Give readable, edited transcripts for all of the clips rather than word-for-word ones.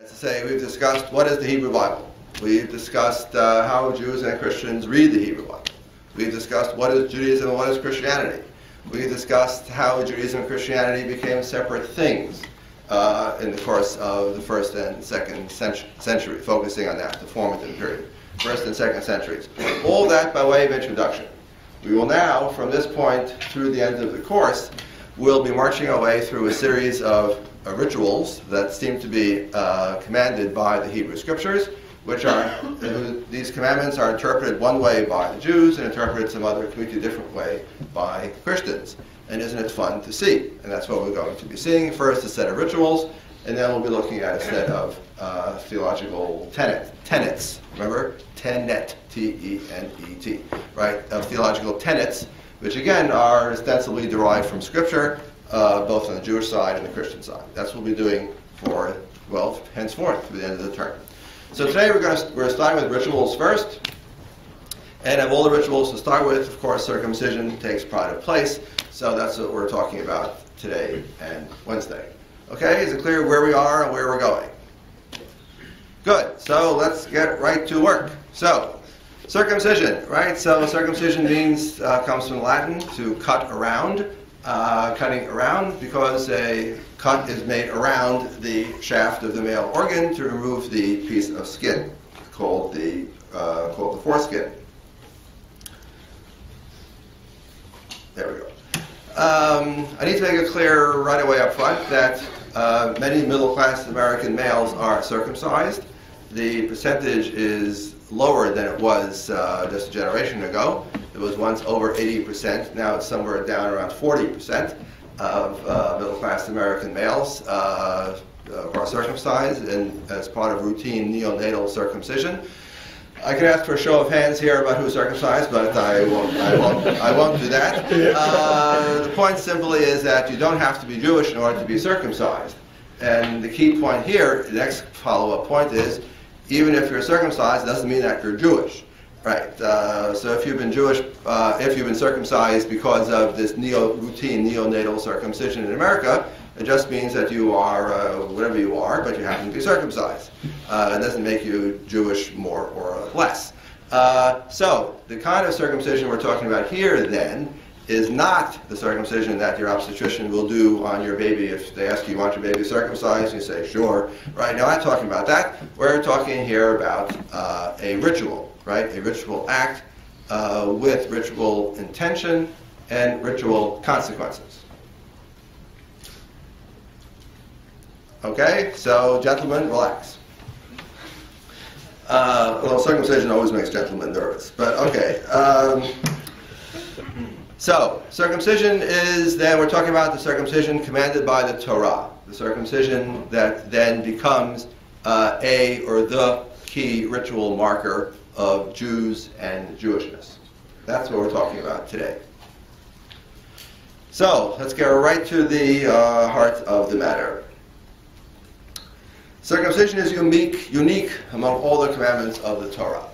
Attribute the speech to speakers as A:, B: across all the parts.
A: To say, we've discussed what is the Hebrew Bible. We've discussed how Jews and Christians read the Hebrew Bible. We've discussed what is Judaism and what is Christianity. We've discussed how Judaism and Christianity became separate things in the course of the first and second century, focusing on that, the formative period, first and second centuries. All that by way of introduction. We will now, from this point through the end of the course, we'll be marching our way through a series of rituals that seem to be commanded by the Hebrew Scriptures, which are, these commandments are interpreted one way by the Jews and interpreted some other completely different way by Christians. And isn't it fun to see? And that's what we're going to be seeing. First, a set of rituals, and then we'll be looking at a set of theological tenets. Remember? Tenet, T-E-N-E-T, right? Of theological tenets, which again are ostensibly derived from Scripture, both on the Jewish side and the Christian side. That's what we'll be doing for, well, henceforth, to the end of the term. So today we're starting with rituals first. And of all the rituals to start with, of course, circumcision takes pride of place. So that's what we're talking about today and Wednesday. Okay, is it clear where we are and where we're going? Good, so let's get right to work. So, circumcision, right? So circumcision means, comes from Latin, to cut around. Cutting around because a cut is made around the shaft of the male organ to remove the piece of skin called the foreskin. There we go. I need to make it clear right away up front that many middle-class American males are circumcised. The percentage is lower than it was just a generation ago. It was once over 80%. Now it's somewhere down around 40% of middle-class American males who are circumcised and as part of routine neonatal circumcision. I could ask for a show of hands here about who's circumcised, but I won't do that. The point simply is that you don't have to be Jewish in order to be circumcised. And the key point here, the next follow-up point is, even if you're circumcised, it doesn't mean that you're Jewish. Right. So if you've been Jewish, if you've been circumcised because of this routine neonatal circumcision in America, it just means that you are whatever you are, but you happen to be circumcised. It doesn't make you Jewish more or less. So the kind of circumcision we're talking about here, then, is not the circumcision that your obstetrician will do on your baby. If they ask you want your baby circumcised, you say sure. Right. Now, I'm not talking about that. We're talking here about a ritual. Right, a ritual act with ritual intention and ritual consequences. Okay, so gentlemen, relax. Well, circumcision always makes gentlemen nervous, but okay. So, circumcision is, then we're talking about the circumcision commanded by the Torah. The circumcision that then becomes a or the key ritual marker of Jews and Jewishness. That's what we're talking about today. So, let's get right to the heart of the matter. Circumcision is unique among all the commandments of the Torah.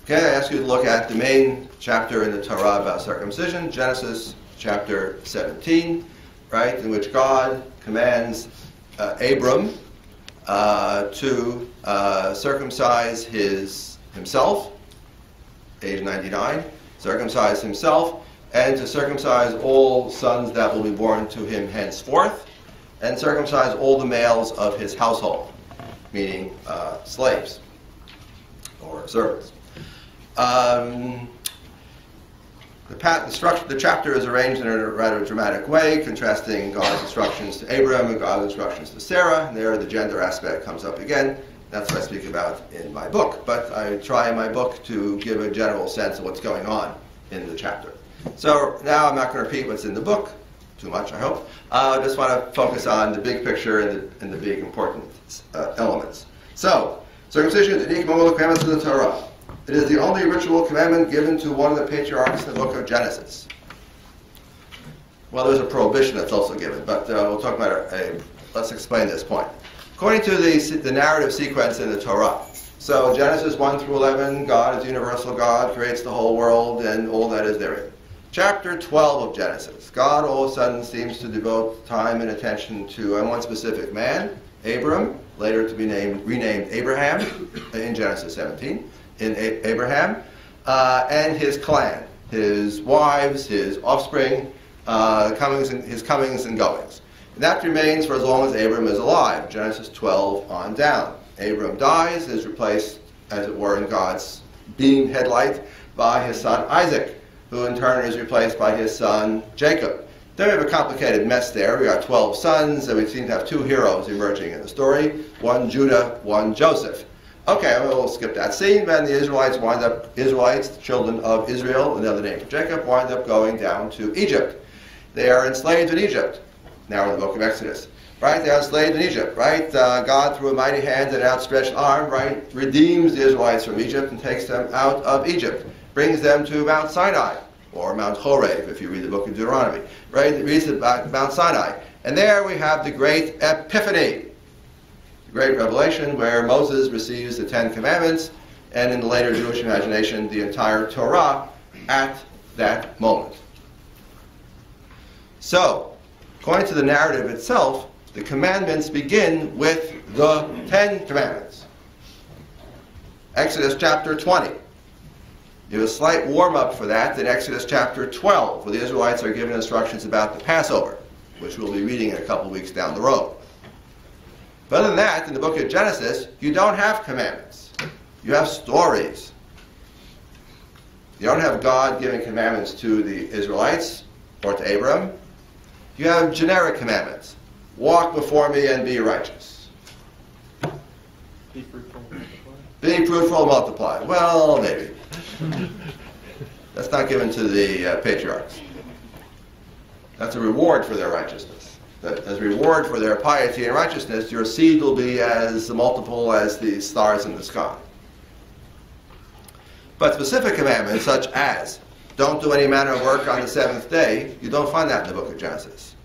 A: Okay, I ask you to look at the main chapter in the Torah about circumcision, Genesis chapter 17, right, in which God commands Abram to circumcise himself, age 99, circumcise himself, and to circumcise all sons that will be born to him henceforth, and circumcise all the males of his household, meaning slaves or servants. The chapter is arranged in a rather dramatic way, contrasting God's instructions to Abram and God's instructions to Sarah. And there the gender aspect comes up again. That's what I speak about in my book. But I try in my book to give a general sense of what's going on in the chapter. So now I'm not going to repeat what's in the book, too much I hope. I just want to focus on the big picture and the big important elements. So, circumcision is unique among all the commandments of the Torah. It is the only ritual commandment given to one of the patriarchs in the book of Genesis. Well, there's a prohibition that's also given, but we'll talk about let's explain this point. According to the narrative sequence in the Torah, so Genesis 1 through 11, God is universal God, creates the whole world and all that is therein. Chapter 12 of Genesis. God all of a sudden seems to devote time and attention to one specific man, Abram, later to be renamed Abraham in Genesis 17, in Abraham, and his clan, his wives, his offspring, his comings and goings. And that remains for as long as Abram is alive, Genesis 12 on down. Abram dies, is replaced, as it were, in God's beam headlight by his son Isaac, who in turn is replaced by his son Jacob. Then we have a complicated mess there. We got 12 sons, and we seem to have two heroes emerging in the story, one Judah, one Joseph. Okay, we'll skip that scene. Then the Israelites, the children of Israel, another name for Jacob, wind up going down to Egypt. They are enslaved in Egypt. Now we're in the book of Exodus. Right, they are enslaved in Egypt, right? God, through a mighty hand and an outstretched arm, right, redeems the Israelites from Egypt and takes them out of Egypt. Brings them to Mount Sinai, or Mount Horeb, if you read the book of Deuteronomy. Right, it reads about Mount Sinai. And there we have the great Epiphany, the great revelation where Moses receives the Ten Commandments, and in the later Jewish imagination, the entire Torah at that moment. So, according to the narrative itself, the commandments begin with the Ten Commandments. Exodus chapter 20. You have a slight warm-up for that in Exodus chapter 12, where the Israelites are given instructions about the Passover, which we'll be reading in a couple weeks down the road. But other than that, in the book of Genesis, you don't have commandments. You have stories. You don't have God giving commandments to the Israelites or to Abram. You have generic commandments. Walk before me and be righteous.
B: Be fruitful and multiply.
A: Be fruitful and multiply. Well, maybe. That's not given to the patriarchs. That's a reward for their righteousness. As a reward for their piety and righteousness, your seed will be as multiple as the stars in the sky. But specific commandments, such as don't do any manner of work on the seventh day, you don't find that in the book of Genesis.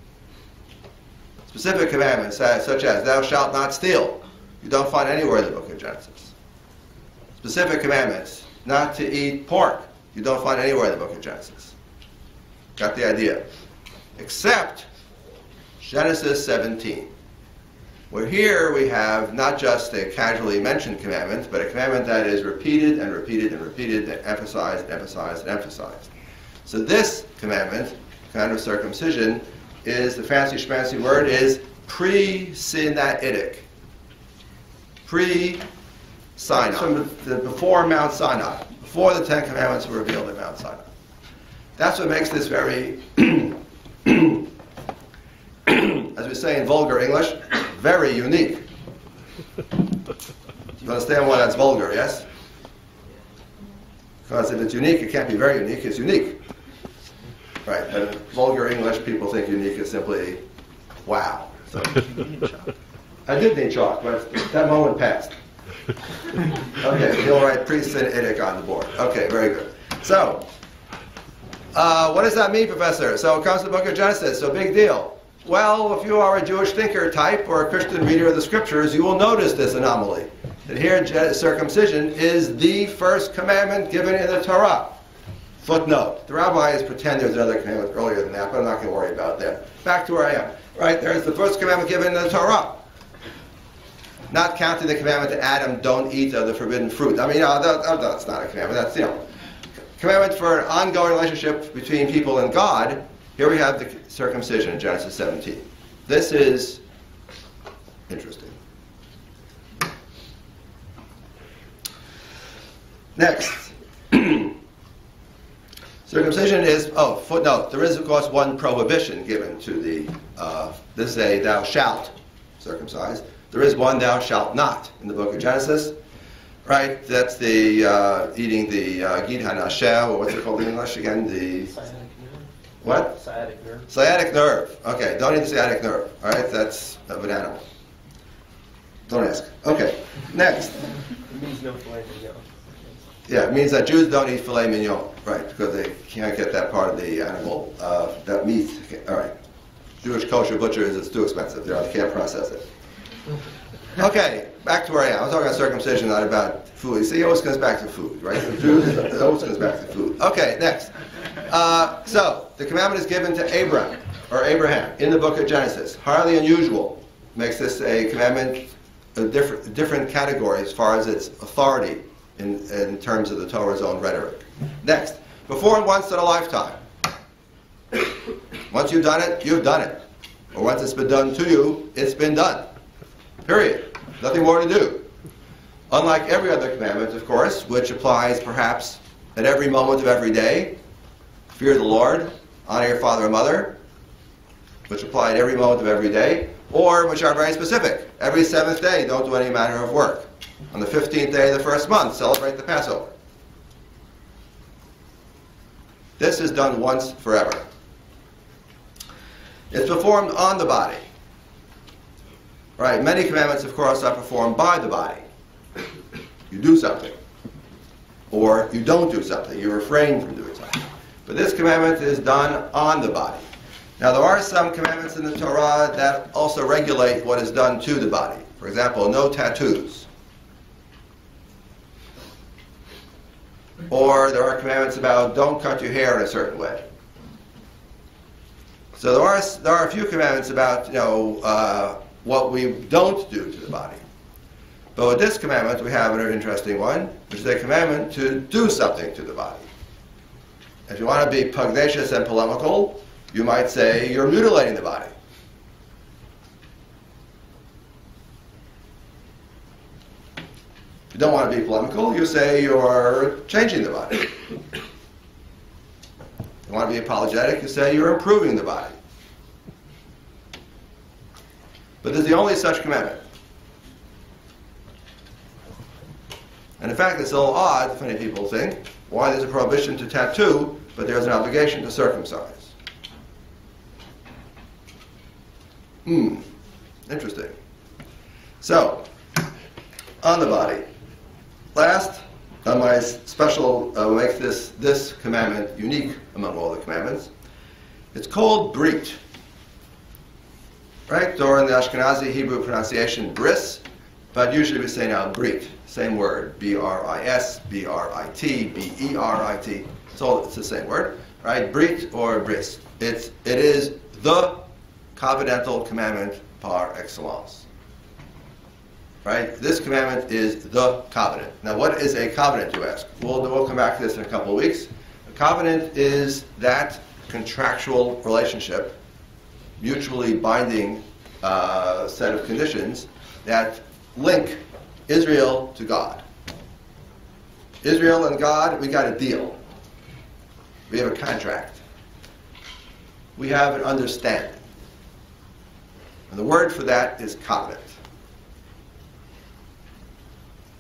A: Specific commandments, such as thou shalt not steal, you don't find anywhere in the book of Genesis. Specific commandments, not to eat pork, you don't find anywhere in the book of Genesis. Got the idea? Except Genesis 17. Where here we have not just a casually mentioned commandment, but a commandment that is repeated and repeated and repeated and emphasized and emphasized and emphasized. So this commandment, kind of circumcision, is, the fancy schmancy word is pre-Sinaitic. Pre-Sinai. From before Mount Sinai. Before the Ten Commandments were revealed at Mount Sinai. That's what makes this very, as we say in vulgar English, very unique. You understand why that's vulgar, yes? Because if it's unique, it can't be very unique, it's unique. Right, but in vulgar English, people think unique is simply, wow. So, I did need chalk, but that moment passed. Okay, you'll write pre-Sinaitic on the board. Okay, very good. So, what does that mean, Professor? So it comes to the book of Genesis, so big deal. Well, if you are a Jewish thinker type or a Christian reader of the scriptures, you will notice this anomaly. That here, circumcision is the first commandment given in the Torah. Footnote. The rabbis pretend there's another commandment earlier than that, but I'm not going to worry about that. Back to where I am. Right, there's the first commandment given in the Torah. Not counting the commandment to Adam, don't eat of the forbidden fruit. I mean, that's not a commandment. That's, commandment for an ongoing relationship between people and God. Here we have the circumcision in Genesis 17. This is interesting. Next. Circumcision is, footnote, there is of course one prohibition given to the, this is a thou shalt circumcise. There is one thou shalt not in the book of Genesis. Right, that's the eating the Gid HaNasheh, or what's it called in English again? The
B: Sciatic nerve.
A: What?
B: Sciatic nerve.
A: Sciatic nerve. Okay, don't eat the sciatic nerve. All right, that's of an animal. Don't ask. Okay, next.
B: It means no filet mignon.
A: Yeah, it means that Jews don't eat filet mignon, right, because they can't get that part of the animal, that meat. All right, Jewish kosher butchers, it's too expensive. They can't process it. Okay, back to where I am. I'm talking about circumcision, not about food. You see, it always comes back to food, right? It always comes back to food. Okay, next. So, the commandment is given to Abraham in the book of Genesis. Highly unusual. Makes this a commandment of different category as far as its authority in terms of the Torah's own rhetoric. Next, performed once in a lifetime. Once you've done it, you've done it. Or once it's been done to you, it's been done. Period. Nothing more to do. Unlike every other commandment, of course, which applies perhaps at every moment of every day. Fear the Lord, honor your father and mother, which apply at every moment of every day, or which are very specific. Every seventh day, don't do any manner of work. On the 15th day of the first month, celebrate the Passover. This is done once forever. It's performed on the body. Right? Many commandments, of course, are performed by the body. You do something. Or you don't do something. You refrain from doing something. But this commandment is done on the body. Now, there are some commandments in the Torah that also regulate what is done to the body. For example, no tattoos. Or there are commandments about don't cut your hair in a certain way. So there are a few commandments about what we don't do to the body. But with this commandment, we have an interesting one, which is a commandment to do something to the body. If you want to be pugnacious and polemical, you might say you're mutilating the body. If you don't want to be polemical, you say you're changing the body. If you want to be apologetic, you say you're improving the body. But there's the only such commandment. And in fact, it's a little odd, if many people think, why there's a prohibition to tattoo, but there's an obligation to circumcise. Interesting. So, on the body. Last, on my special, makes this commandment unique among all the commandments. It's called brit. Right? Or in the Ashkenazi Hebrew pronunciation, bris, but usually we say now brit. Same word, B-R-I-S, B-R-I-T, B-E-R-I-T. It's the same word, right? Brit or bris. It is the covenantal commandment par excellence. Right? This commandment is the covenant. Now, what is a covenant, you ask? We'll come back to this in a couple of weeks. A covenant is that contractual relationship, mutually binding set of conditions that link Israel to God. Israel and God, we got a deal. We have a contract. We have an understanding. And the word for that is covenant.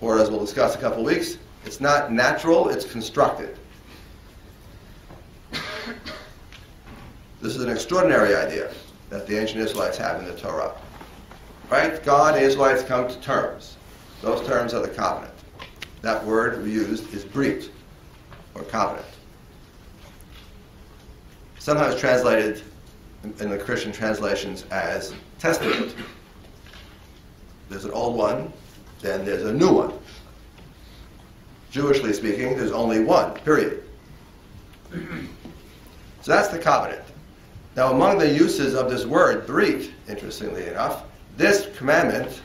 A: Or as we'll discuss in a couple of weeks, it's not natural, it's constructed. This is an extraordinary idea that the ancient Israelites have in the Torah. Right? God and Israelites come to terms. Those terms are the covenant. That word we used is brit, or covenant. Sometimes translated in the Christian translations as testament. There's an old one, then there's a new one. Jewishly speaking, there's only one, period. So that's the covenant. Now, among the uses of this word, brit, interestingly enough, this commandment,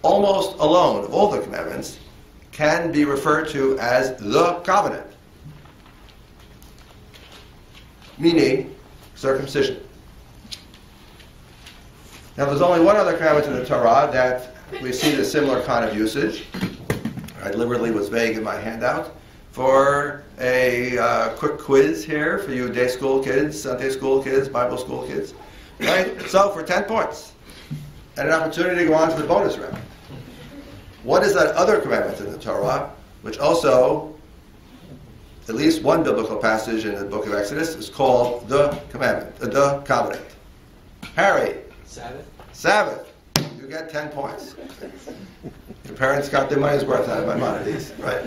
A: almost alone of all the commandments, can be referred to as the covenant. Meaning, circumcision. Now, there's only one other commandment in the Torah that we see the similar kind of usage. I deliberately was vague in my handout. For a quick quiz here for you day school kids, Sunday school kids, Bible school kids. Right? So, for 10 points. And an opportunity to go on to the bonus round. What is that other commandment in the Torah, which also, at least one biblical passage in the book of Exodus, is called the commandment, the covenant? Harry.
B: Sabbath.
A: Sabbath. You get 10 points. Your parents got their money's worth out of Maimonides, right?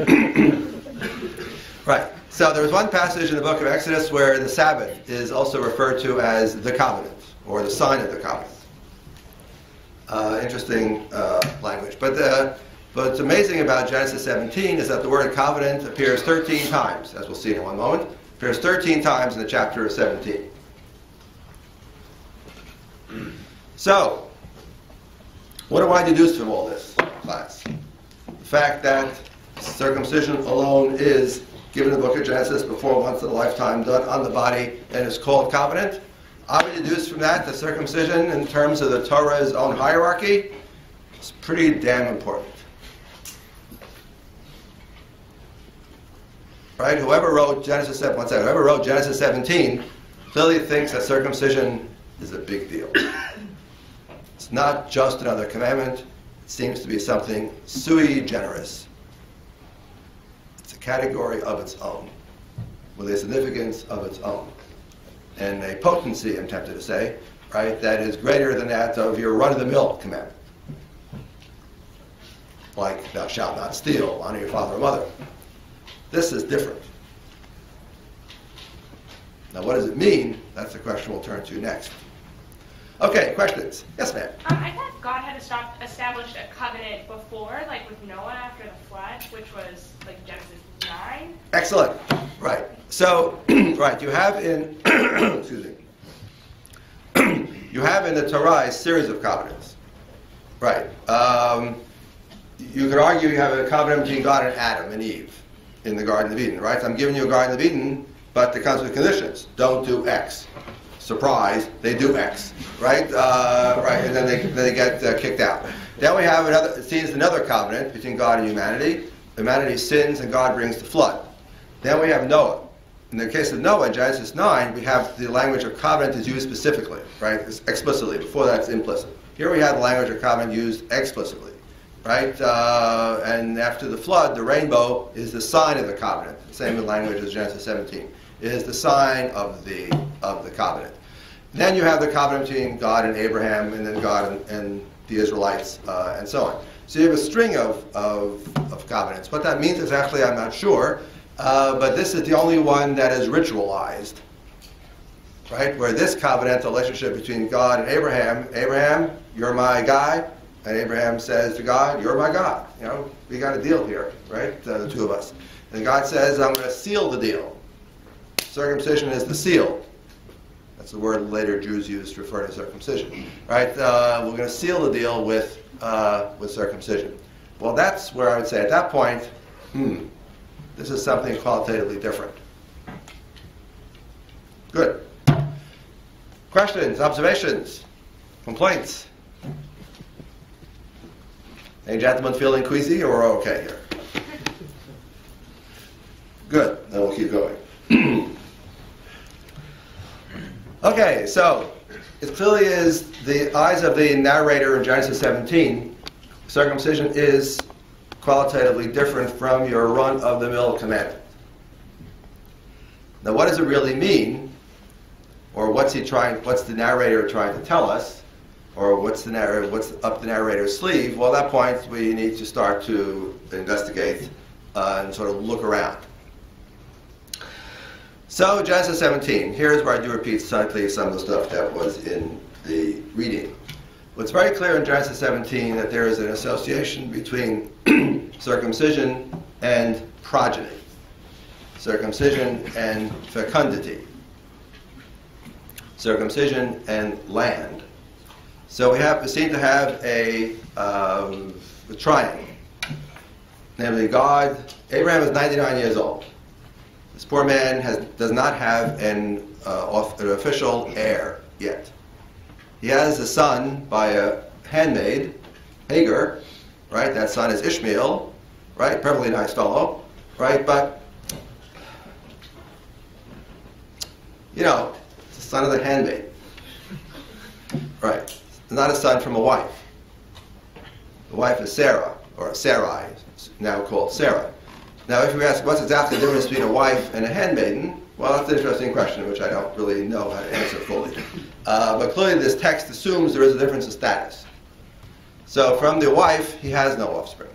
A: Right. So there was one passage in the book of Exodus where the Sabbath is also referred to as the covenant, or the sign of the covenant. Interesting language. But what's amazing about Genesis 17 is that the word covenant appears 13 times, as we'll see in one moment. Appears 13 times in the chapter of 17. So, what do I deduce from all this, class? The fact that circumcision alone is given in the book of Genesis before once in a lifetime, done on the body, and is called covenant. I would deduce from that circumcision, in terms of the Torah's own hierarchy, is pretty damn important. Right? Whoever wrote Genesis 17 clearly thinks that circumcision is a big deal. It's not just another commandment. It seems to be something sui generis. It's a category of its own, with a significance of its own, and a potency, I'm tempted to say, right, that is greater than that of your run-of-the-mill commandment. Like, thou shalt not steal, honor your father or mother. This is different. Now, what does it mean? That's the question we'll turn to next. Okay, questions? Yes, ma'am.
C: I thought God had established a covenant before, like with Noah after the flood, which was like Genesis 9.
A: Excellent. Right. So, right, you have in, excuse me, you have in the Torah a series of covenants. Right. You could argue you have a covenant between God and Adam and Eve in the Garden of Eden, right? So I'm giving you a Garden of Eden, but it comes with conditions. Don't do X. Surprise, they do X, right? Right, and then they get kicked out. Then we have another covenant between God and humanity. Humanity sins and God brings the flood. Then we have Noah. In the case of Noah, in Genesis 9, we have the language of covenant is used specifically, right? It's explicitly. Before that's implicit. Here we have the language of covenant used explicitly, right? And after the flood, the rainbow is the sign of the covenant. Same in language as Genesis 17. It is the sign of the covenant. Then you have the covenant between God and Abraham, and then God and the Israelites, and so on. So you have a string of covenants. What that means exactly, I'm not sure. But this is the only one that is ritualized, right? Where this covenant, the relationship between God and Abraham, you're my guy, and Abraham says to God, you're my God. You know, we got a deal here, right? The two of us. And God says, I'm going to seal the deal. Circumcision is the seal. That's the word later Jews used to refer to circumcision, right? We're going to seal the deal with circumcision. Well, that's where I would say at that point, this is something qualitatively different. Good. Questions, observations, complaints? Any gentlemen feeling queasy, or we're okay here? Good. Then we'll keep going. Okay, so it clearly is the eyes of the narrator in Genesis 17. Circumcision is qualitatively different from your run-of-the-mill commandment. Now, what does it really mean, or what's the narrator trying to tell us, or what's up the narrator's sleeve? Well, at that point, we need to start to investigate and sort of look around. So, Genesis 17. Here's where I do repeat slightly some of the stuff that was in the reading. It's very clear in Genesis 17 that there is an association between circumcision and progeny, circumcision and fecundity, circumcision and land. So we seem to have a triangle. Namely, Abraham is 99 years old. This poor man does not have an official heir yet. He has a son by a handmaid, Hagar, right? That son is Ishmael, right? Perfectly nice fellow, right? But, you know, it's the son of the handmaid, right? It's not a son from a wife. The wife is Sarah, or Sarai, now called Sarah. Now, if you ask what's exactly the difference between a wife and a handmaiden, well, that's an interesting question, which I don't really know how to answer fully. But clearly this text assumes there is a difference in status. So from the wife, he has no offspring.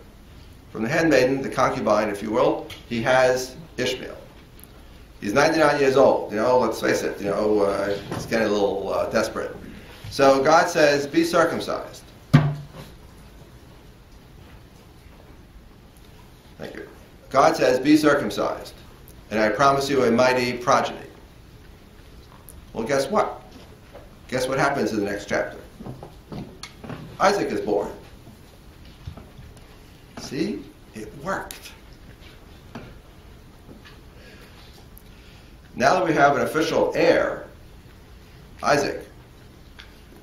A: From the handmaiden, the concubine, if you will, he has Ishmael. He's 99 years old, you know, let's face it, you know, he's getting a little desperate. So God says, be circumcised. Thank you. God says, be circumcised. and I promise you a mighty progeny. Well, guess what? Guess what happens in the next chapter? Isaac is born. See? It worked. Now that we have an official heir, Isaac,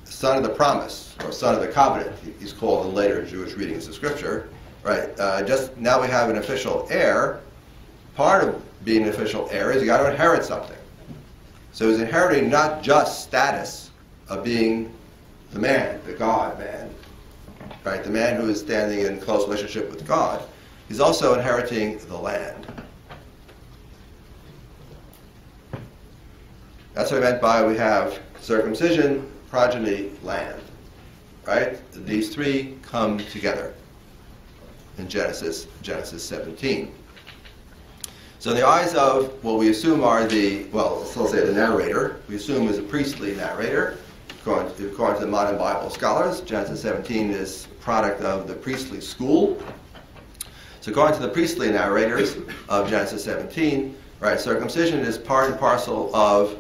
A: son of the promise, or son of the covenant, he's called in later Jewish readings of Scripture, right? Just now we have an official heir. Part of being an official heir is you got to inherit something. So he's inheriting not just status of being the man, the God man, right? The man who is standing in close relationship with God. He's also inheriting the land. That's what I meant by we have circumcision, progeny, land, right? These three come together in Genesis 17. So in the eyes of what we assume are the, well, let's say the narrator, we assume is a priestly narrator, according to the modern Bible scholars. Genesis 17 is a product of the priestly school. So according to the priestly narrators of Genesis 17, right, circumcision is part and parcel of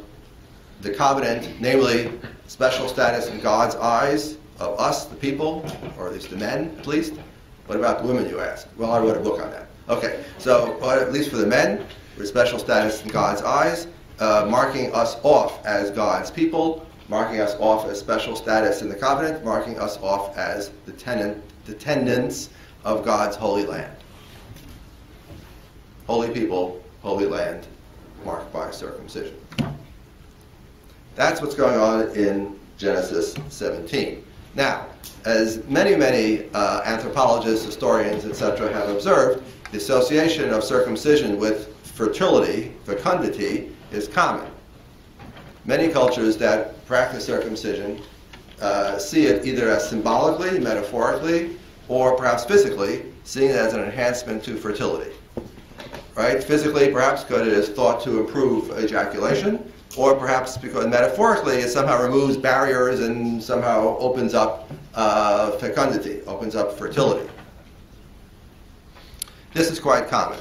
A: the covenant, namely special status in God's eyes of us, the people, or at least the men, at least. What about the women, you ask? Well, I wrote a book on that. Okay, so at least for the men, with special status in God's eyes, marking us off as God's people, marking us off as special status in the covenant, marking us off as the tenants of God's holy land. Holy people, holy land, marked by circumcision. That's what's going on in Genesis 17. Now, as many anthropologists, historians, etc. have observed, the association of circumcision with fertility, fecundity, is common. Many cultures that practice circumcision see it either as symbolically, metaphorically, or perhaps physically, seeing it as an enhancement to fertility. Right? Physically, perhaps because it is thought to improve ejaculation, or perhaps because metaphorically it somehow removes barriers and somehow opens up fecundity, opens up fertility. This is quite common.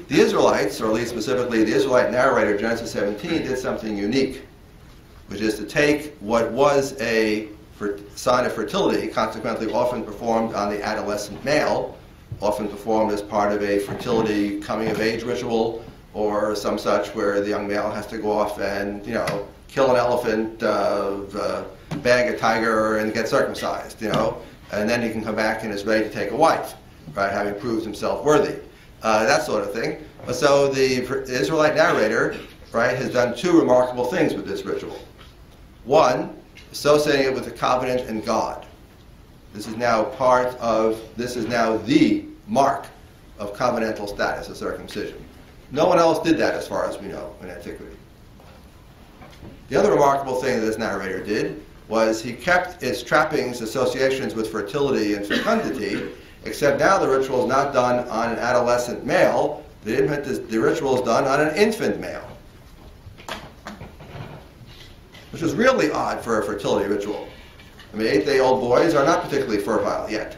A: The Israelites, or at least specifically the Israelite narrator, Genesis 17, did something unique, which is to take what was a sign of fertility, consequently often performed on the adolescent male, often performed as part of a fertility coming-of-age ritual, or some such where the young male has to go off and, kill an elephant, bag a tiger, and get circumcised, and then he can come back and is ready to take a wife, right, having proved himself worthy, that sort of thing. So the Israelite narrator, right, has done two remarkable things with this ritual. One, associating it with the covenant and God. This is now the mark of covenantal status of circumcision. No one else did that as far as we know in antiquity. The other remarkable thing that this narrator did was he kept its trappings, associations with fertility and fecundity, except now the ritual is not done on an adolescent male, the ritual is done on an infant male. Which is really odd for a fertility ritual. I mean, 8-day-old boys are not particularly fertile yet.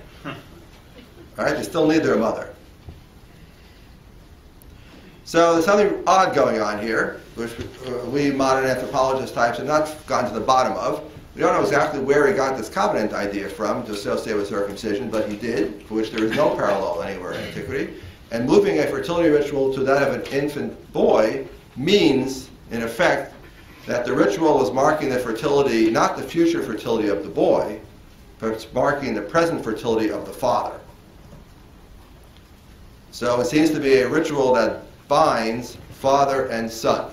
A: Right? They still need their mother. So there's something odd going on here, which we modern anthropologist types have not gotten to the bottom of. We don't know exactly where he got this covenant idea from to associate with circumcision, but he did, for which there is no parallel anywhere in antiquity. And moving a fertility ritual to that of an infant boy means, in effect, that the ritual is marking the fertility, not the future fertility of the boy, but it's marking the present fertility of the father. So it seems to be a ritual that binds father and son.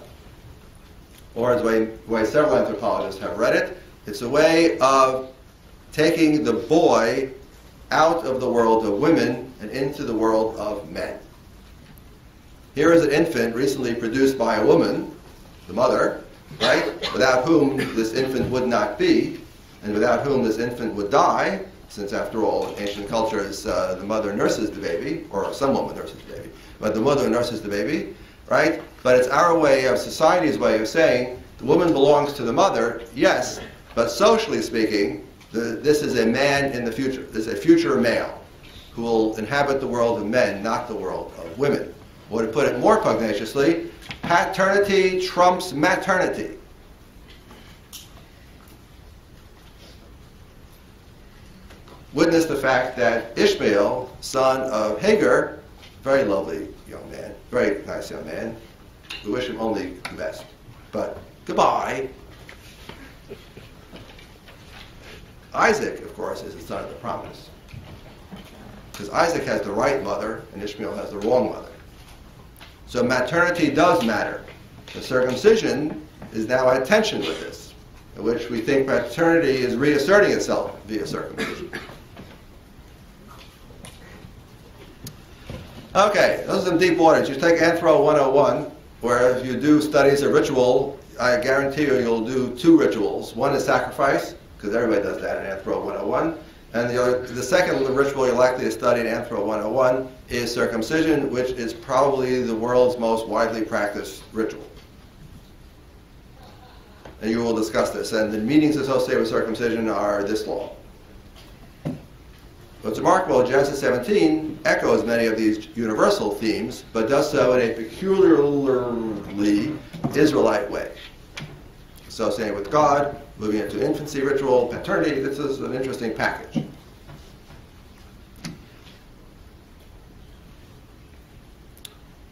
A: Or as the way several anthropologists have read it, it's a way of taking the boy out of the world of women and into the world of men. Here is an infant recently produced by a woman, the mother, right, without whom this infant would not be, and without whom this infant would die, since after all, in ancient cultures, the mother nurses the baby, or some woman nurses the baby, but the mother nurses the baby, right? But it's our way of, society's way of saying, the woman belongs to the mother, yes, but socially speaking, this is a man in the future. This is a future male who will inhabit the world of men, not the world of women. Or to put it more pugnaciously, Paternity trumps maternity. Witness the fact that Ishmael, son of Hagar, very lovely young man, very nice young man, we wish him only the best, but goodbye. Isaac, of course, is the son of the promise, because Isaac has the right mother and Ishmael has the wrong mother. So maternity does matter. The circumcision is now at tension with this, in which we think paternity is reasserting itself via circumcision. Okay, those are some deep waters. You take Anthro 101, where if you do studies of ritual, I guarantee you you'll do two rituals. One is sacrifice, because everybody does that in Anthro 101. And the second ritual you're likely to study in Anthro 101 is circumcision, which is probably the world's most widely practiced ritual. And you will discuss this. And the meanings associated with circumcision are this long. What's remarkable, Genesis 17 echoes many of these universal themes, but does so in a peculiarly Israelite way. Associated with God, moving into infancy ritual, paternity. This is an interesting package.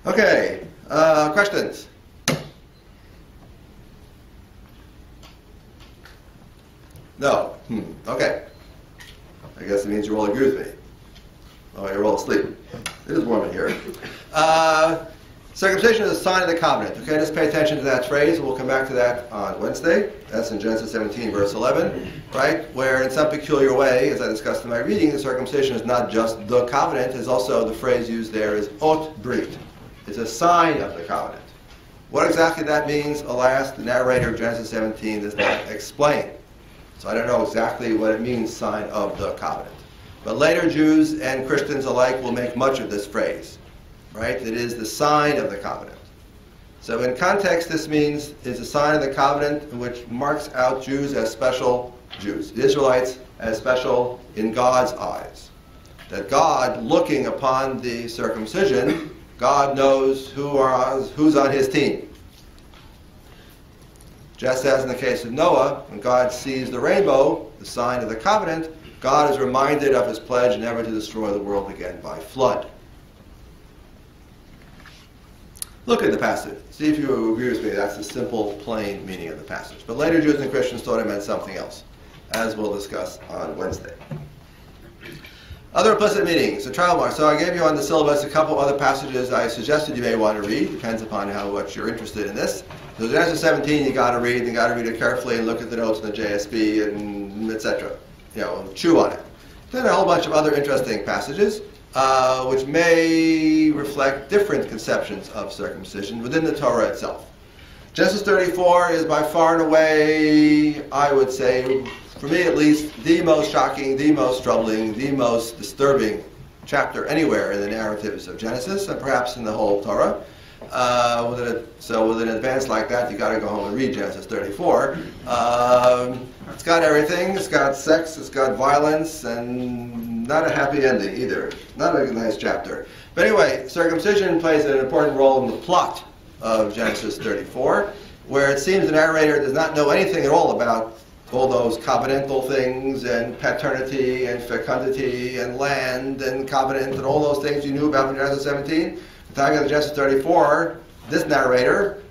A: Okay, questions? No? Okay. I guess it means you all agree with me. Oh, you're all asleep. It is warm in here. Circumcision is a sign of the covenant. Okay, just pay attention to that phrase. We'll come back to that on Wednesday. That's in Genesis 17, verse 11, right? Where in some peculiar way, as I discussed in my reading, the circumcision is not just the covenant. It's also, the phrase used there is ot brit. It's a sign of the covenant. What exactly that means, alas, the narrator of Genesis 17 does not explain. So I don't know exactly what it means, sign of the covenant. But later Jews and Christians alike will make much of this phrase, right? It is the sign of the covenant. So in context, this means it's a sign of the covenant which marks out Jews as special Jews, the Israelites as special in God's eyes. That God, looking upon the circumcision, God knows who's on his team. Just as in the case of Noah, when God sees the rainbow, the sign of the covenant, God is reminded of his pledge never to destroy the world again by flood. Look at the passage. See if you agree with me. That's the simple, plain meaning of the passage. But later Jews and Christians thought it meant something else, as we'll discuss on Wednesday. Other implicit meanings, the trial mark. So I gave you on the syllabus a couple other passages I suggested you may want to read. Depends upon how much you're interested in this. So Genesis 17 you got to read. You got to read it carefully and look at the notes in the JSB and etc. You know, chew on it. Then a whole bunch of other interesting passages which may reflect different conceptions of circumcision within the Torah itself. Genesis 34 is by far and away, I would say, for me at least, the most shocking, the most troubling, the most disturbing chapter anywhere in the narratives of Genesis, and perhaps in the whole Torah. So with an advance like that, you got to go home and read Genesis 34. It's got everything. It's got sex. It's got violence, and not a happy ending either. Not a nice chapter. But anyway, circumcision plays an important role in the plot of Genesis 34, where it seems the narrator does not know anything at all about all those covenantal things and paternity and fecundity and land and covenant and all those things you knew about from Genesis 17. The time of Genesis 34, this narrator,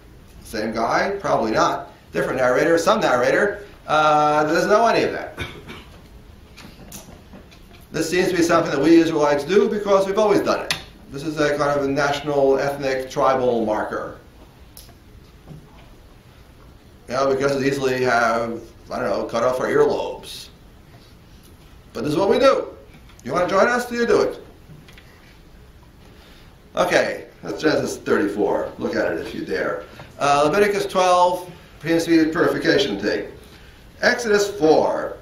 A: same guy, probably not, different narrator, some narrator, doesn't know any of that. This seems to be something that we Israelites do because we've always done it. This is a kind of a national, ethnic, tribal marker. You know, because we easily have, I don't know, cut off our earlobes. But this is what we do. You want to join us? You do it. Okay, that's Genesis 34. Look at it if you dare. Leviticus 12 seems to be the purification thing. Exodus 4.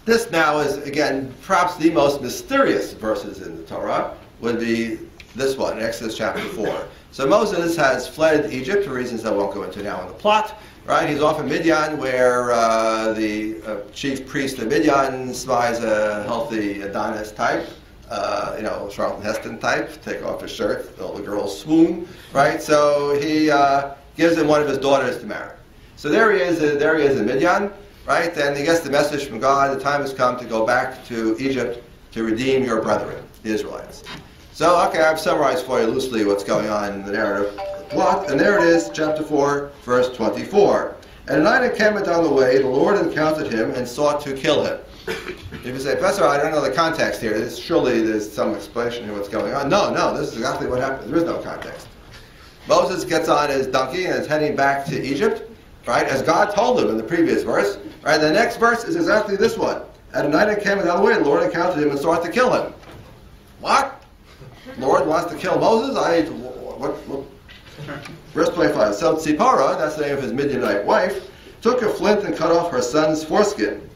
A: This now is, again, perhaps the most mysterious verses in the Torah would be this one, Exodus chapter 4. So Moses has fled Egypt for reasons I won't go into now in the plot. Right? He's off in Midian where the chief priest of Midian spies a healthy Adonis type Charlton Heston type, take off his shirt, all the girls swoon, right? So he gives him one of his daughters to marry. So there he is in Midian, right? And he gets the message from God, the time has come to go back to Egypt to redeem your brethren, the Israelites. So, okay, I've summarized for you loosely what's going on in the narrative plot, and there it is, chapter 4, verse 24. And a night encampment on the way, the Lord encountered him and sought to kill him. If you say, Professor, I don't know the context here. Surely there's some explanation here what's going on. No, this is exactly what happened. There is no context. Moses gets on his donkey and is heading back to Egypt, right, as God told him in the previous verse. Right, the next verse is exactly this one. At a night encampment on the way, the Lord encountered him and sought to kill him. What? Lord wants to kill Moses? What? Verse 25. So Tzipporah, that's the name of his Midianite wife, took a flint and cut off her son's foreskin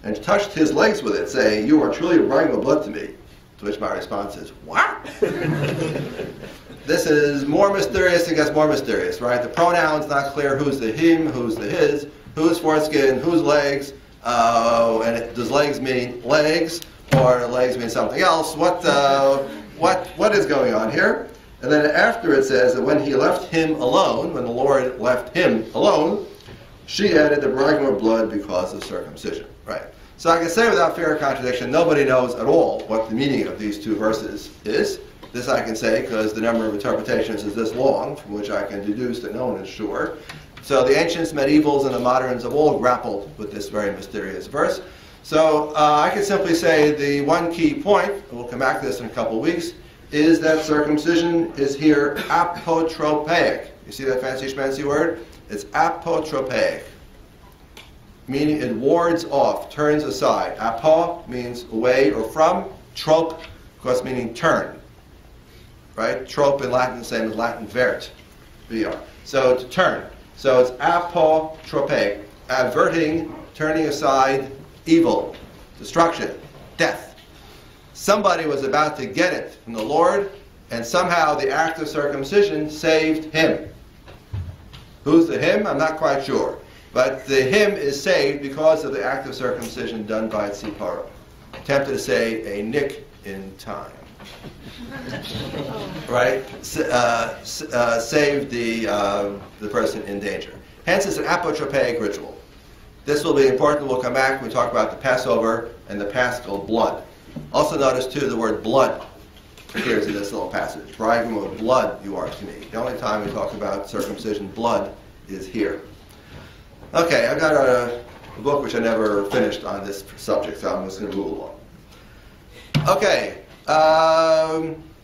A: and touched his legs with it, saying, "You are truly bragging with blood to me." To which my response is, what? This is more mysterious. It gets more mysterious, right? The pronoun's not clear. Who's the him? Who's the his? Whose foreskin? Whose legs? Does legs mean legs, or legs mean something else? What is going on here? And then after it says that when he left him alone, when the Lord left him alone, she added the bragging of blood because of circumcision. Right. So I can say without fear of contradiction, nobody knows at all what the meaning of these two verses is. This I can say because the number of interpretations is this long, from which I can deduce that no one is sure. So the ancients, medievals, and the moderns have all grappled with this very mysterious verse. So I can simply say the one key point, and we'll come back to this in a couple of weeks, is that circumcision is here apotropaic. You see that fancy word? It's apotropaic, meaning it wards off, turns aside. Apo means away or from. Trop, of course, meaning turn. Right? Trop in Latin, the same as Latin vert, VR. So to turn. So it's apotropaic, averting, turning aside evil, destruction, death. Somebody was about to get it from the Lord, and somehow the act of circumcision saved him. Who's the him? I'm not quite sure. But the him is saved because of the act of circumcision done by Tzipporah. Tempted to say a nick in time. Right? Saved the person in danger. Hence it's an apotropaic ritual. This will be important. We'll come back when we talk about the Passover and the Paschal blood. Also notice too the word blood appears in this little passage. Bragging with blood you are to me. The only time we talk about circumcision blood is here. Okay, I've got a book which I never finished on this subject, so I'm just going to move along. Okay,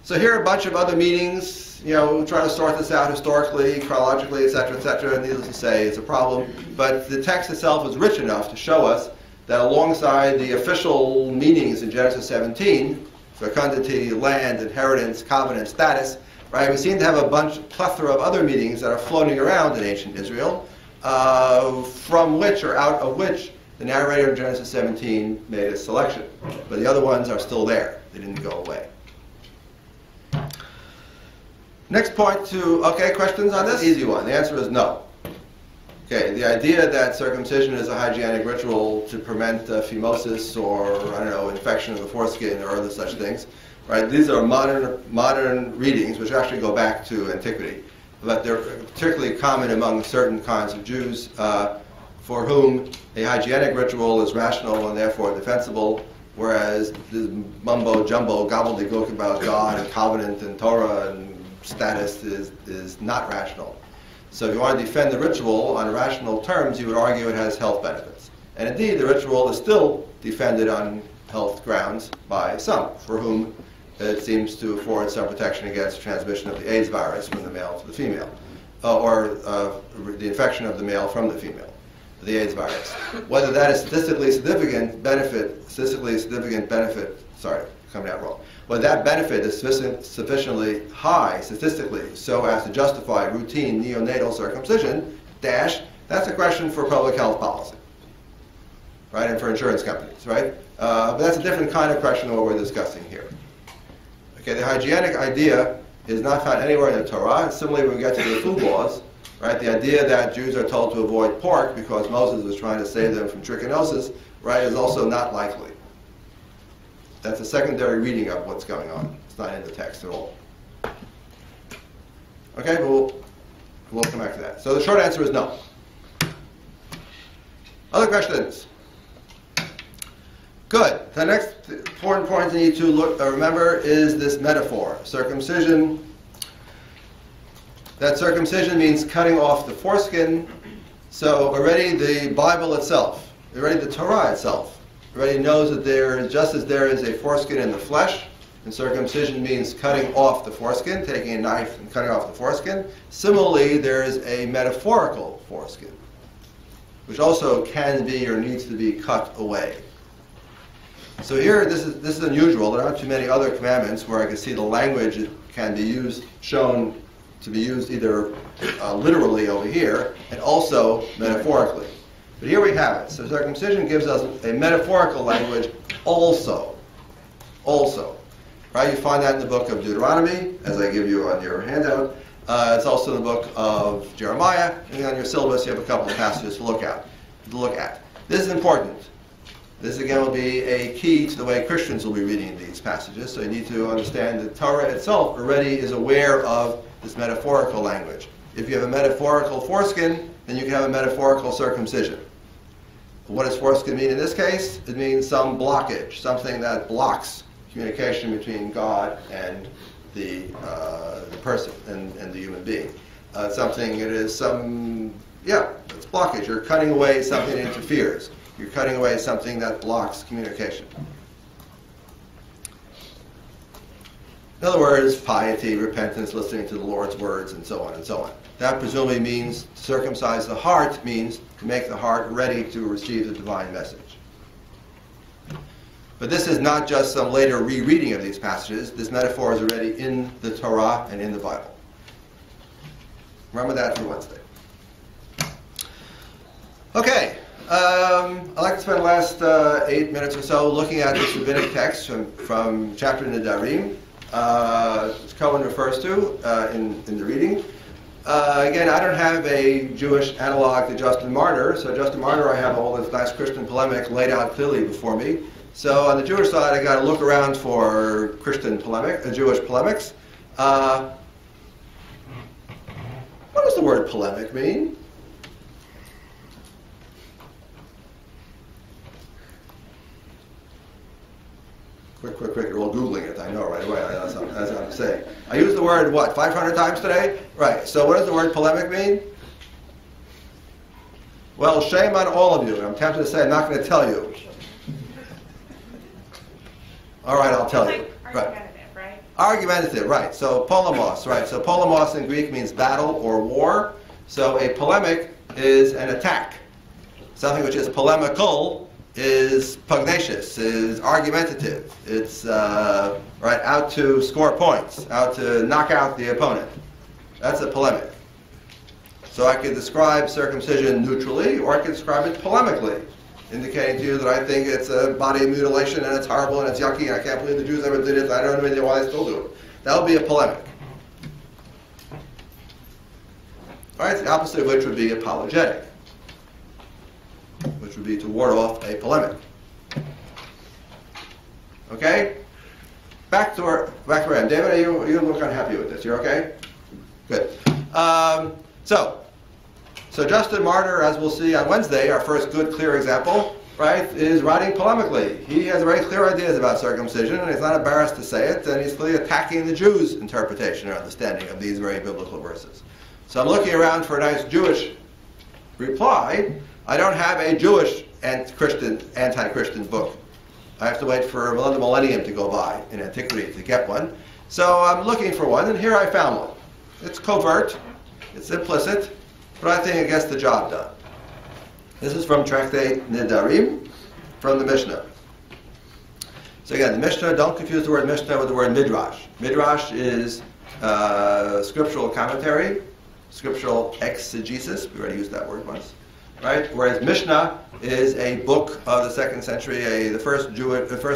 A: so here are a bunch of other meetings. We'll try to sort this out historically, chronologically, etc., needless to say, it's a problem. But the text itself is rich enough to show us that alongside the official meanings in Genesis 17, fecundity, land, inheritance, covenant, status, right, we seem to have a plethora of other meanings that are floating around in ancient Israel, from which or out of which the narrator of Genesis 17 made a selection. But the other ones are still there. They didn't go away. Next point questions on this? Easy one. The answer is no. Okay, the idea that circumcision is a hygienic ritual to prevent phimosis or, infection of the foreskin or other such things, right? These are modern readings, which actually go back to antiquity, but they're particularly common among certain kinds of Jews for whom a hygienic ritual is rational and therefore defensible, whereas this mumbo-jumbo gobbledygook about God and covenant and Torah and status is not rational. So if you want to defend the ritual on rational terms, you would argue it has health benefits. And indeed, the ritual is still defended on health grounds by some, for whom it seems to afford some protection against transmission of the AIDS virus from the male to the female, or the infection of the male from the female, the AIDS virus. Whether that is statistically significant benefit, coming out wrong. Whether that benefit is sufficiently high statistically so as to justify routine neonatal circumcision, that's a question for public health policy, right, and for insurance companies, right? But that's a different kind of question than what we're discussing here. Okay, the hygienic idea is not found anywhere in the Torah. And similarly, when we get to the food laws, right, the idea that Jews are told to avoid pork because Moses was trying to save them from trichinosis, right, is also not likely. That's a secondary reading of what's going on. It's not in the text at all. Okay, but we'll come back to that. So the short answer is no. Other questions? Good. The next important point you need to remember is this metaphor, circumcision. That circumcision means cutting off the foreskin. So already the Bible itself, already the Torah itself, already knows that just as there is a foreskin in the flesh, and circumcision means cutting off the foreskin, taking a knife and cutting off the foreskin. Similarly, there is a metaphorical foreskin, which also can be or needs to be cut away. So here, this is unusual. There aren't too many other commandments where I can see the language can be shown to be used either literally over here and also metaphorically. But here we have it. So circumcision gives us a metaphorical language also. Also. Right? You find that in the book of Deuteronomy, as I give you on your handout. It's also in the book of Jeremiah. And on your syllabus, you have a couple of passages to look at. This is important. This, again, will be a key to the way Christians will be reading these passages. So you need to understand that Torah itself already is aware of this metaphorical language. If you have a metaphorical foreskin, then you can have a metaphorical circumcision. What does foreskin mean in this case? It means some blockage, something that blocks communication between God and the person and the human being. It's blockage. You're cutting away something that interferes. You're cutting away something that blocks communication. In other words, piety, repentance, listening to the Lord's words, and so on and so on. That presumably means to circumcise the heart means to make the heart ready to receive the divine message. But this is not just some later rereading of these passages. This metaphor is already in the Torah and in the Bible. Remember that for Wednesday. Okay. I'd like to spend the last 8 minutes or so looking at this rabbinic text from chapter Nedarim, which Cohen refers to in the reading. Again, I don't have a Jewish analog to Justin Martyr, so Justin Martyr, I have all this nice Christian polemic laid out clearly before me. So on the Jewish side, I got to look around for Jewish polemics. What does the word polemic mean? Quick, you're all Googling it, I know right away, that's what I'm saying. I used the word, 500 times today? Right, so what does the word polemic mean? Well, shame on all of you. I'm tempted to say I'm not going to tell you. All right, I'll tell you.
C: Argumentative, right?
A: Argumentative, right. So polemos, right. So polemos in Greek means battle or war. So a polemic is an attack. Something which is polemical is pugnacious, is argumentative. It's out to score points, out to knock out the opponent. That's a polemic. So I could describe circumcision neutrally, or I could describe it polemically, indicating to you that I think it's a body mutilation and it's horrible and it's yucky and I can't believe the Jews ever did it. I don't know why they still do it. That would be a polemic. All right, the opposite of which would be apologetic, which would be to ward off a polemic. Okay? Back to where I am. David, you look unhappy with this. You're okay? Good. So Justin Martyr, as we'll see on Wednesday, our first good, clear example, right, is writing polemically. He has very clear ideas about circumcision, and he's not embarrassed to say it, and he's clearly attacking the Jews' interpretation or understanding of these very biblical verses. So I'm looking around for a nice Jewish reply. I don't have a Jewish anti-Christian book. I have to wait for the millennium to go by in antiquity to get one. So I'm looking for one, and here I found one. It's covert, it's implicit, but I think it gets the job done. This is from Tractate Nedarim, from the Mishnah. So again, the Mishnah, don't confuse the word Mishnah with the word Midrash. Midrash is scriptural commentary, scriptural exegesis. We already used that word once. Right? Whereas Mishnah is a book of the 2nd century, the first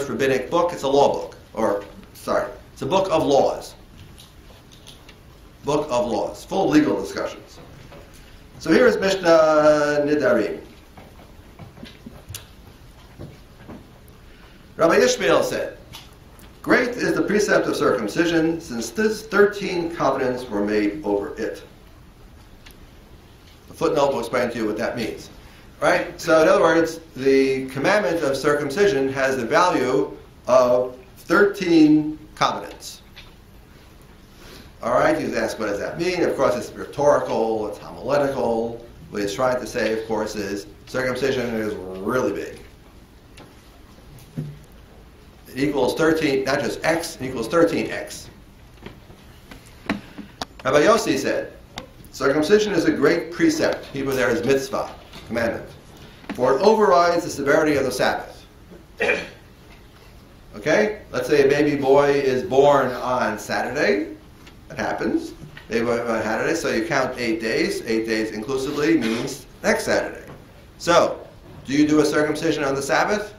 A: rabbinic book. It's a law book. It's a book of laws. Book of laws, full of legal discussions. So here is Mishnah Nedarim. Rabbi Yishmael said, Great is the precept of circumcision, since 13 covenants were made over it. The footnote will explain to you what that means. Right? So in other words, the commandment of circumcision has the value of 13 covenants. All right, you ask, what does that mean? Of course, it's rhetorical, it's homiletical. What he's trying to say, of course, is circumcision is really big. It equals 13, not just x, it equals 13x. Rabbi Yossi said, circumcision is a great precept. Hebrew there is mitzvah, commandment. For it overrides the severity of the Sabbath. Okay? Let's say a baby boy is born on Saturday. That happens. Baby boy on Saturday, so you count 8 days. 8 days inclusively means next Saturday. So, do you do a circumcision on the Sabbath?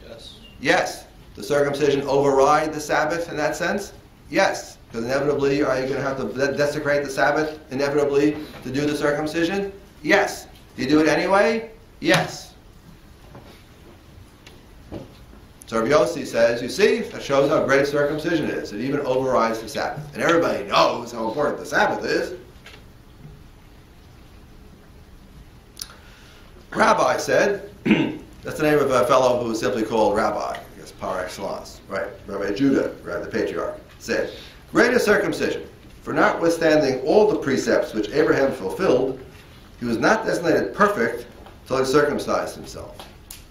B: Yes.
A: Yes. Does circumcision override the Sabbath in that sense? Yes. Because inevitably, are you going to have to desecrate the Sabbath inevitably to do the circumcision? Yes. Do you do it anyway? Yes. So Rabbi Yossi says, you see, that shows how great circumcision is. It even overrides the Sabbath. And everybody knows how important the Sabbath is. Rabbi said, that's the name of a fellow who was simply called Rabbi, I guess par excellence, right? Rabbi Judah, right, the patriarch, said, great is circumcision, for notwithstanding all the precepts which Abraham fulfilled, he was not designated perfect till he circumcised himself.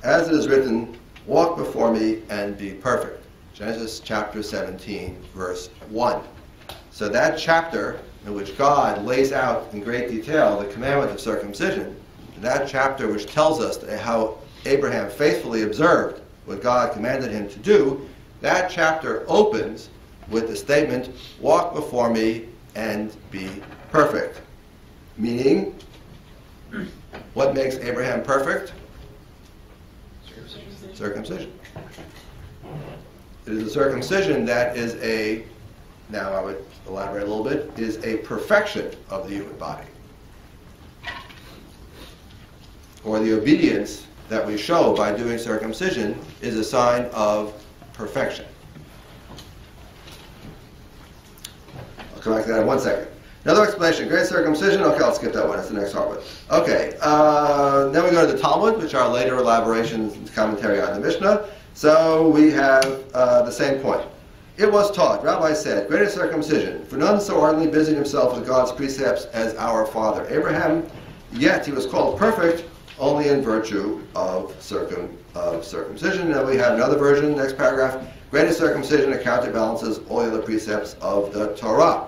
A: As it is written, walk before me and be perfect. Genesis chapter 17, verse 1. So that chapter in which God lays out in great detail the commandment of circumcision, that chapter which tells us how Abraham faithfully observed what God commanded him to do, that chapter opens with the statement, walk before me and be perfect. Meaning, what makes Abraham perfect? Circumcision. It is a circumcision that is a, now I would elaborate a little bit, is a perfection of the human body. Or the obedience that we show by doing circumcision is a sign of perfection. I'll come back to that in 1 second. Another explanation, great circumcision. Okay, I'll skip that one. It's the next part. Okay, then we go to the Talmud, which are later elaborations and commentary on the Mishnah. So we have the same point. It was taught, Rabbi said, greater circumcision, for none so ardently busied himself with God's precepts as our father Abraham, yet he was called perfect only in virtue of circumcision. And we have another version, next paragraph, greater circumcision counterbalances all the other precepts of the Torah.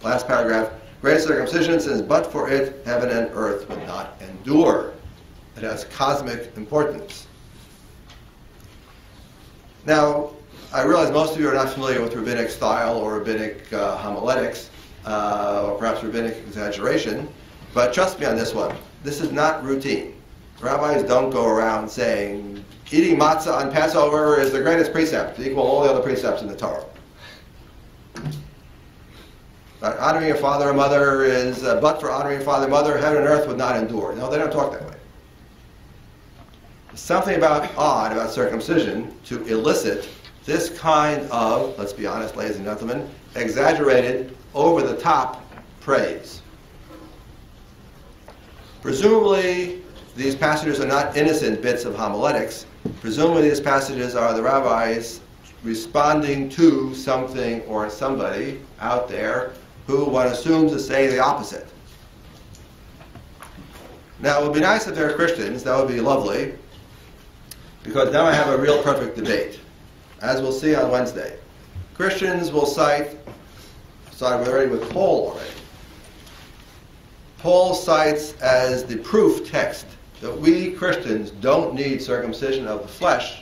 A: Last paragraph, great circumcision, since but for it, heaven and earth would not endure. It has cosmic importance. Now, I realize most of you are not familiar with rabbinic style or rabbinic homiletics, or perhaps rabbinic exaggeration, but trust me on this one. This is not routine. Rabbis don't go around saying, eating matzah on Passover is the greatest precept, to equal all the other precepts in the Torah. But honoring your father and mother is, but for honoring your father and mother, heaven and earth would not endure. No, they don't talk that way. There's something odd about circumcision to elicit this kind of, let's be honest, ladies and gentlemen, exaggerated, over-the-top praise. Presumably, these passages are not innocent bits of homiletics. Presumably, these passages are the rabbis responding to something or somebody out there who one assumes is saying the opposite. Now, it would be nice if they're Christians. That would be lovely, because now I have a real perfect debate, as we'll see on Wednesday. Christians will cite, started already with Paul already. Paul cites as the proof text that we Christians don't need circumcision of the flesh.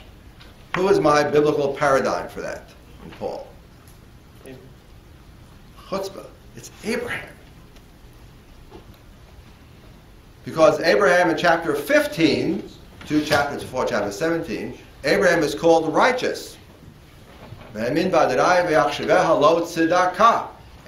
A: Who is my biblical paradigm for that in Paul? Chutzpah. It's Abraham. Because Abraham in chapter 15, 2 chapters before chapter 17, Abraham is called righteous.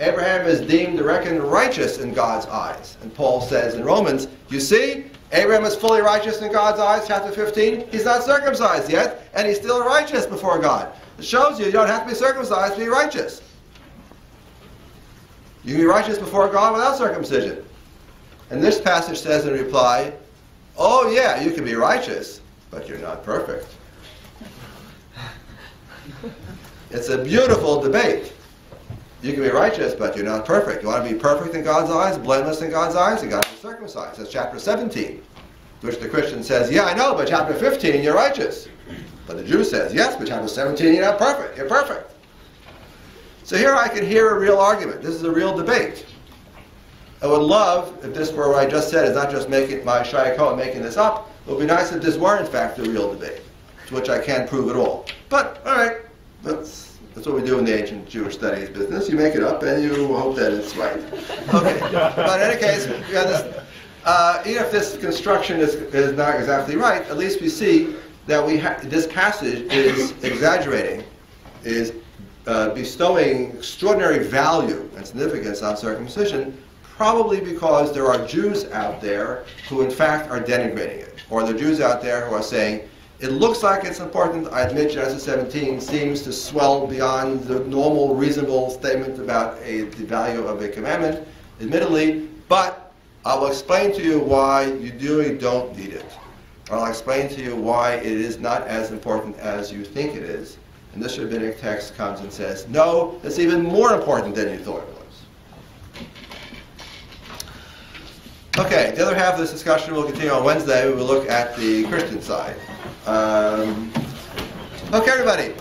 A: Abraham is deemed to reckon righteous in God's eyes. And Paul says in Romans, you see, Abraham is fully righteous in God's eyes, chapter 15. He's not circumcised yet, and he's still righteous before God. It shows you don't have to be circumcised to be righteous. You can be righteous before God without circumcision. And this passage says in reply, oh yeah, you can be righteous, but you're not perfect. It's a beautiful debate. You can be righteous, but you're not perfect. You want to be perfect in God's eyes, blameless in God's eyes, you got to be circumcised. That's chapter 17, which the Christian says, yeah, I know, but chapter 15, you're righteous. But the Jew says, yes, but chapter 17, you're not perfect. You're perfect. So here I can hear a real argument. This is a real debate. I would love, if this were what I just said, is not just making my Shai Cohen making this up, it would be nice if this were in fact a real debate, to which I can't prove at all. But, all right, that's what we do in the ancient Jewish studies business. You make it up and you hope that it's right. Okay, but in any case, we have this, even if this construction is not exactly right, at least we see that this passage is exaggerating, is bestowing extraordinary value and significance on circumcision, probably because there are Jews out there who in fact are denigrating it. Or there are Jews out there who are saying, it looks like it's important. I admit Genesis 17 seems to swell beyond the normal reasonable statement about the value of a commandment, admittedly, but I will explain to you why you really don't need it. I'll explain to you why it is not as important as you think it is. And this rabbinic text comes and says, no, it's even more important than you thought it was. Okay, the other half of this discussion will continue on Wednesday. We will look at the Christian side. Okay, everybody.